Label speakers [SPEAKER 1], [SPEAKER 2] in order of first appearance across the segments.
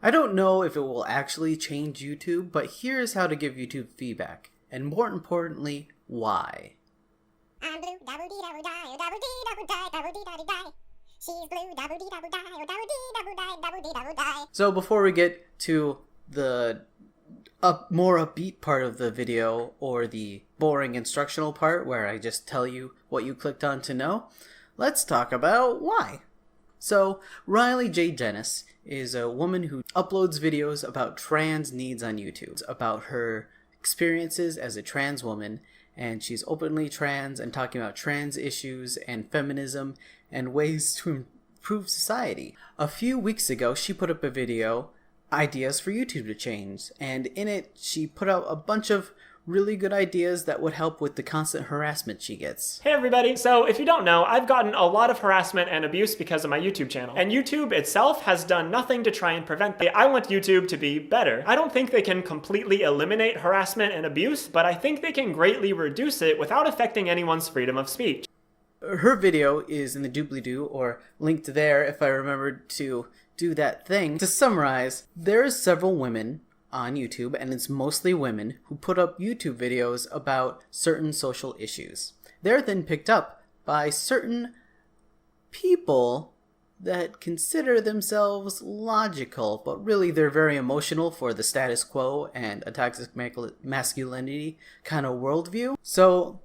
[SPEAKER 1] I don't know if it will actually change YouTube, but here's how to give YouTube feedback, and more importantly, why.
[SPEAKER 2] I'm blue, dabble-dee-dabble-die, oh dabble-dee-dabble-die, dabble-dee-dabble-die. She's blue, dabble-dee-dabble-die, oh dabble-dee-dabble-die, dabble-dee-dabble-die.
[SPEAKER 1] So before we get to the more upbeat part of the video, or the boring instructional part where I just tell you what you clicked on to know, let's talk about why. So Riley J. Dennis is a woman who uploads videos about trans needs on YouTube, about her experiences as a trans woman, and she's openly trans and talking about trans issues and feminism and ways to improve society. A few weeks ago, she put up a video, Ideas for YouTube to Change, and in it, she put out a bunch of really good ideas that would help with the constant harassment she gets.
[SPEAKER 3] Hey everybody, so if you don't know, I've gotten a lot of harassment and abuse because of my YouTube channel. And YouTube itself has done nothing to try and prevent that. I want YouTube to be better. I don't think they can completely eliminate harassment and abuse, but I think they can greatly reduce it without affecting anyone's freedom of speech.
[SPEAKER 1] Her video is in the doobly-doo, or linked there if I remembered to do that thing. To summarize, there are several women on YouTube, and it's mostly women, who put up YouTube videos about certain social issues. They're then picked up by certain people that consider themselves logical, but really they're very emotional for the status quo and a toxic masculinity kind of worldview. So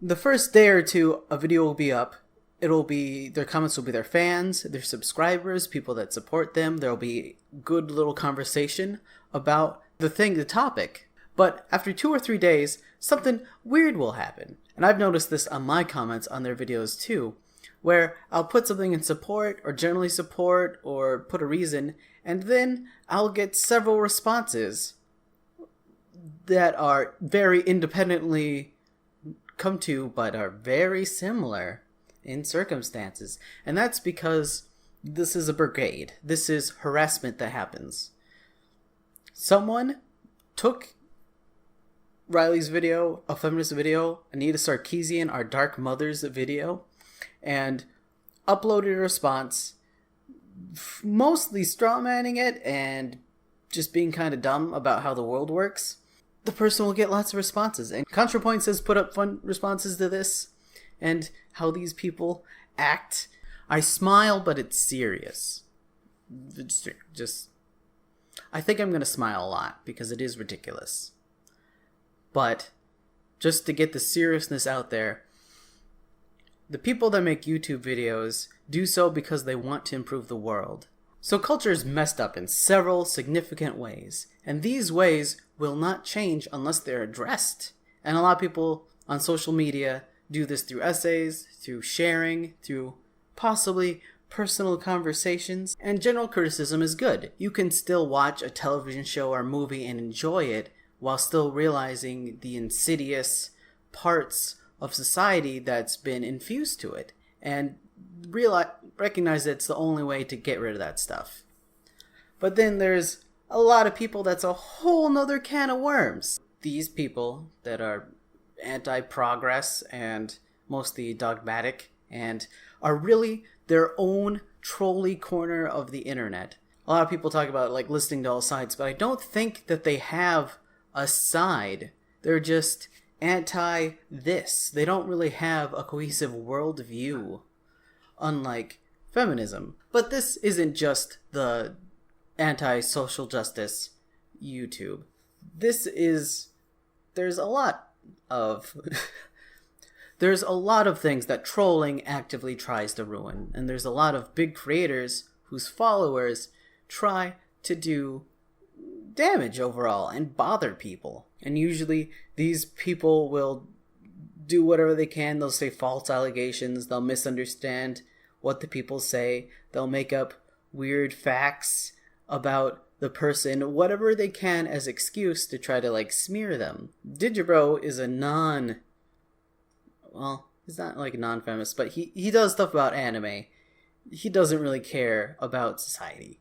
[SPEAKER 1] the first day or two a video will be up, their comments will be their fans, their subscribers, people that support them. There'll be good little conversation about the topic. But after 2 or 3 days, something weird will happen. And I've noticed this on my comments on their videos too, where I'll put something in support or generally support or put a reason, and then I'll get several responses that are very independently come to, but are very similar in circumstances. And that's because this is a brigade. This is harassment that happens. Someone took Riley's video, a feminist video, Anita Sarkeesian, our Dark Mother's video, and uploaded a response, mostly strawmanning it and just being kind of dumb about how the world works. The person will get lots of responses, and ContraPoints has put up fun responses to this and how these people act. I smile, but it's serious. I think I'm going to smile a lot because it is ridiculous. But just to get the seriousness out there, the people that make YouTube videos do so because they want to improve the world. So culture is messed up in several significant ways, and these ways will not change unless they're addressed. And a lot of people on social media do this through essays, through sharing, through possibly personal conversations, and general criticism is good. You can still watch a television show or movie and enjoy it while still realizing the insidious parts of society that's been infused to it, and recognize that it's the only way to get rid of that stuff. But then there's a lot of people that's a whole nother can of worms. These people that are anti-progress and mostly dogmatic and are really their own trolley corner of the internet. A lot of people talk about like listening to all sides, but I don't think that they have a side. They're just anti this. They don't really have a cohesive worldview, unlike feminism. But this isn't just the anti-social justice YouTube. There's a lot of things that trolling actively tries to ruin, and there's a lot of big creators whose followers try to do damage overall and bother people. And usually these people will do whatever they can. They'll say false allegations, they'll misunderstand what the people say, they'll make up weird facts about the person, whatever they can as excuse to try to like smear them. Digibro is a he's not like non-feminist, but he does stuff about anime. He doesn't really care about society.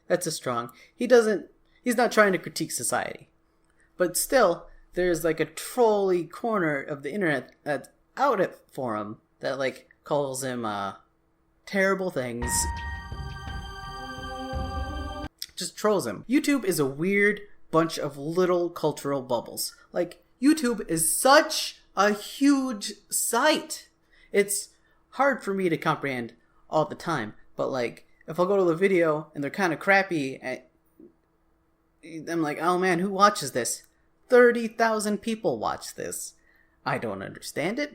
[SPEAKER 1] That's a strong. He's not trying to critique society. But still, there's like a trolley corner of the internet that's out for him that like calls him terrible things. just trolls him. YouTube is a weird bunch of little cultural bubbles. Like, YouTube is such a huge site. It's hard for me to comprehend all the time, but like, if I'll go to the video and they're kind of crappy, I'm like, oh man, who watches this? 30,000 people watch this. I don't understand it.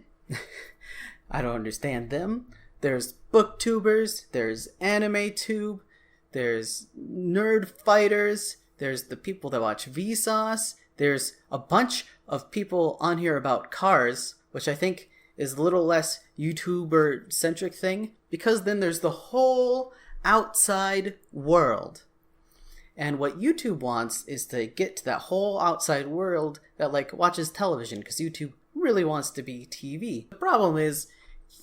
[SPEAKER 1] I don't understand them. There's booktubers, there's anime tube, there's nerd fighters, there's the people that watch Vsauce, there's a bunch of people on here about cars, which I think is a little less YouTuber-centric thing, because then there's the whole outside world. And what YouTube wants is to get to that whole outside world that like watches television, because YouTube really wants to be TV. The problem is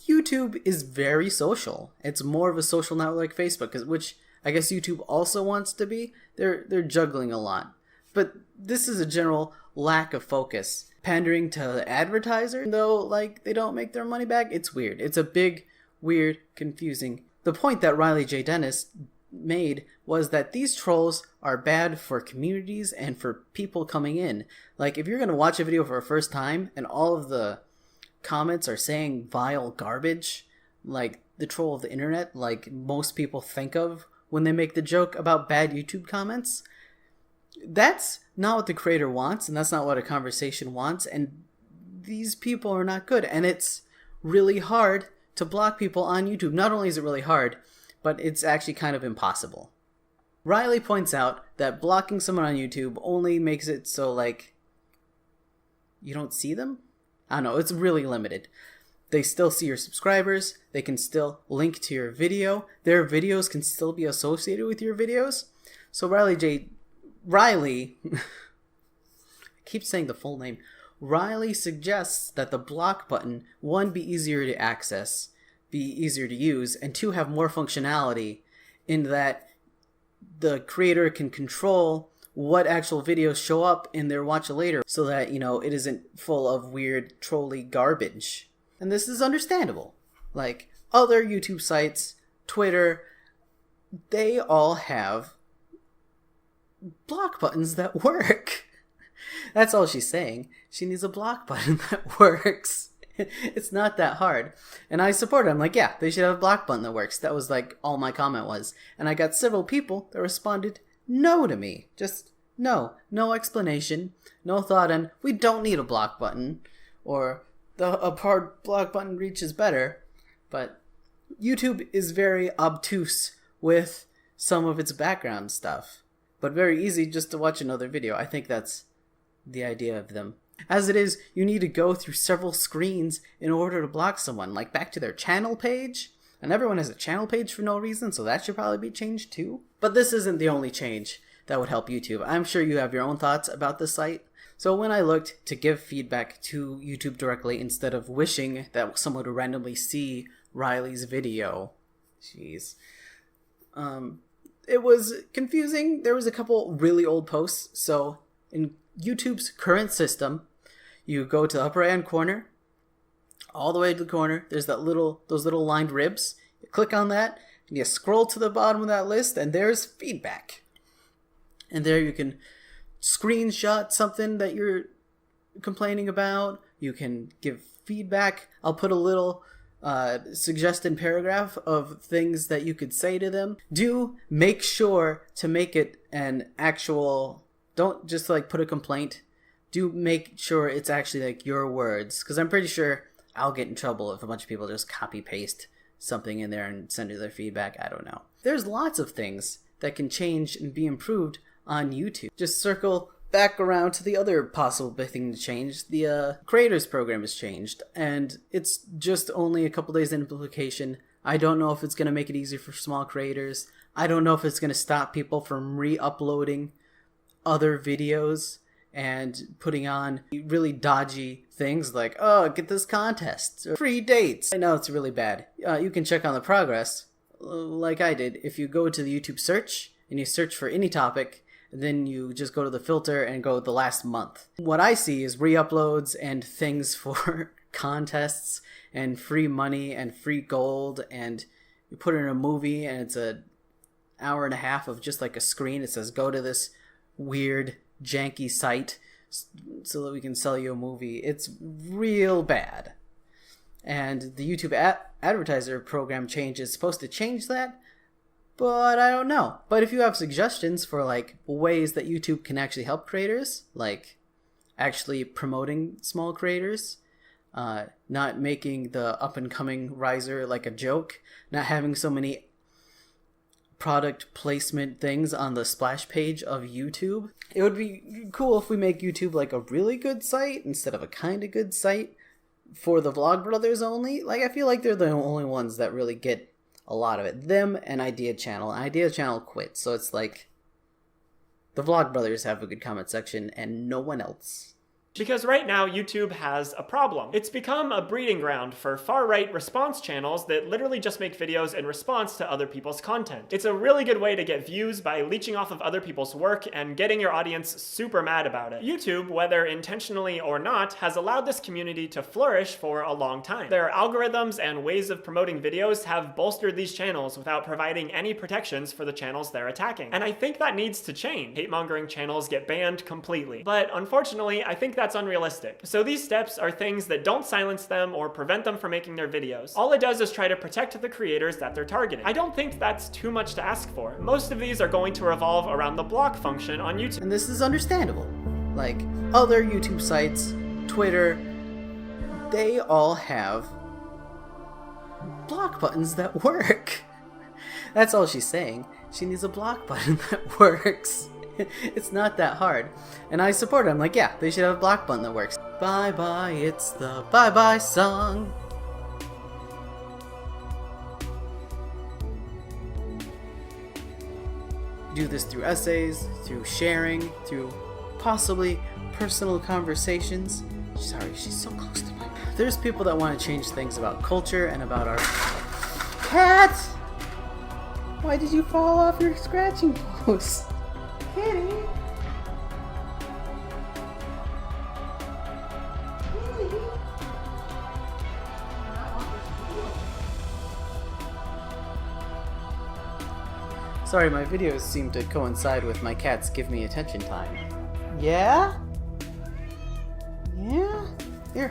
[SPEAKER 1] YouTube is very social. It's more of a social network like Facebook, which I guess YouTube also wants to be. They're juggling a lot. But this is a general lack of focus. Pandering to advertisers, though, like, they don't make their money back. It's weird. It's a big, weird, confusing. The point that Riley J. Dennis made was that these trolls are bad for communities and for people coming in. Like, if you're going to watch a video for a first time and all of the comments are saying vile garbage, like the troll of the internet, like most people think of when they make the joke about bad YouTube comments, that's not what the creator wants, and that's not what a conversation wants, and these people are not good, and it's really hard to block people on YouTube. Not only is it really hard, but it's actually kind of impossible. Riley points out that blocking someone on YouTube only makes it so, like, you don't see them? I don't know, it's really limited. They still see your subscribers, they can still link to your video, their videos can still be associated with your videos. So Riley, I keep saying the full name, Riley suggests that the block button, one, be easier to access, be easier to use, and two, have more functionality in that the creator can control what actual videos show up in their watch later so that, you know, it isn't full of weird trolly garbage. And this is understandable. Like, other YouTube sites, Twitter, they all have block buttons that work. That's all she's saying. She needs a block button that works. It's not that hard. And I support it. I'm like, yeah, they should have a block button that works. That was like all my comment was. And I got several people that responded no to me. Just no. No explanation. No thought on, we don't need a block button. Or a hard block button reach is better. But YouTube is very obtuse with some of its background stuff. But very easy just to watch another video. I think that's the idea of them. As it is, you need to go through several screens in order to block someone, like back to their channel page. And everyone has a channel page for no reason, so that should probably be changed too. But this isn't the only change that would help YouTube. I'm sure you have your own thoughts about the site. So when I looked to give feedback to YouTube directly instead of wishing that someone would randomly see Riley's video, jeez, it was confusing. There was a couple really old posts. So in YouTube's current system, you go to the upper right hand corner, all the way to the corner, there's those little lined ribs. You click on that, and you scroll to the bottom of that list, and there's feedback. And there you can screenshot something that you're complaining about. You can give feedback. I'll put a little suggested paragraph of things that you could say to them. Do make sure to make it an actual... Don't just like put a complaint. Do make sure it's actually like your words, because I'm pretty sure I'll get in trouble if a bunch of people just copy paste something in there and send you their feedback. I don't know. There's lots of things that can change and be improved on YouTube. Just circle back around to the other possible big thing to change. The creators program has changed, and it's just only a couple days in implementation. I don't know if it's going to make it easier for small creators. I don't know if it's going to stop people from re-uploading other videos and putting on really dodgy things like, oh, get this contest, or free dates. I know it's really bad. You can check on the progress, like I did. If you go to the YouTube search and you search for any topic, then you just go to the filter and go the last month. What I see is re-uploads and things for contests and free money and free gold, and you put it in a movie and it's a hour and a half of just like a screen. It says, go to this weird, janky site so that we can sell you a movie. It's real bad. And the YouTube advertiser program change is supposed to change that, but I don't know. But if you have suggestions for like ways that YouTube can actually help creators, like actually promoting small creators, not making the up-and-coming riser like a joke, not having so many product placement things on the splash page of YouTube. It would be cool if we make YouTube like a really good site instead of a kind of good site for the Vlogbrothers only. Like, I feel like they're the only ones that really get a lot of it. Them and Idea Channel. Idea Channel quit, so it's like the Vlogbrothers have a good comment section and no one else.
[SPEAKER 3] Because right now, YouTube has a problem. It's become a breeding ground for far-right response channels that literally just make videos in response to other people's content. It's a really good way to get views by leeching off of other people's work and getting your audience super mad about it. YouTube, whether intentionally or not, has allowed this community to flourish for a long time. Their algorithms and ways of promoting videos have bolstered these channels without providing any protections for the channels they're attacking. And I think that needs to change. Hate-mongering channels get banned completely. But unfortunately, I think that's unrealistic. So these steps are things that don't silence them or prevent them from making their videos. All it does is try to protect the creators that they're targeting. I don't think that's too much to ask for. Most of these are going to revolve around the block function on YouTube.
[SPEAKER 1] And this is understandable. Like, other YouTube sites, Twitter, they all have block buttons that work. That's all she's saying. She needs a block button that works. It's not that hard. And I support it. I'm like, yeah, they should have a block button that works. Bye bye, it's the bye bye song. Do this through essays, through sharing, through possibly personal conversations. Sorry, she's so close to my... There's people that want to change things about culture and about our... Cat! Why did you fall off your scratching post? Kitty! Sorry, my videos seem to coincide with my cat's give me attention time. Yeah? Yeah? Here,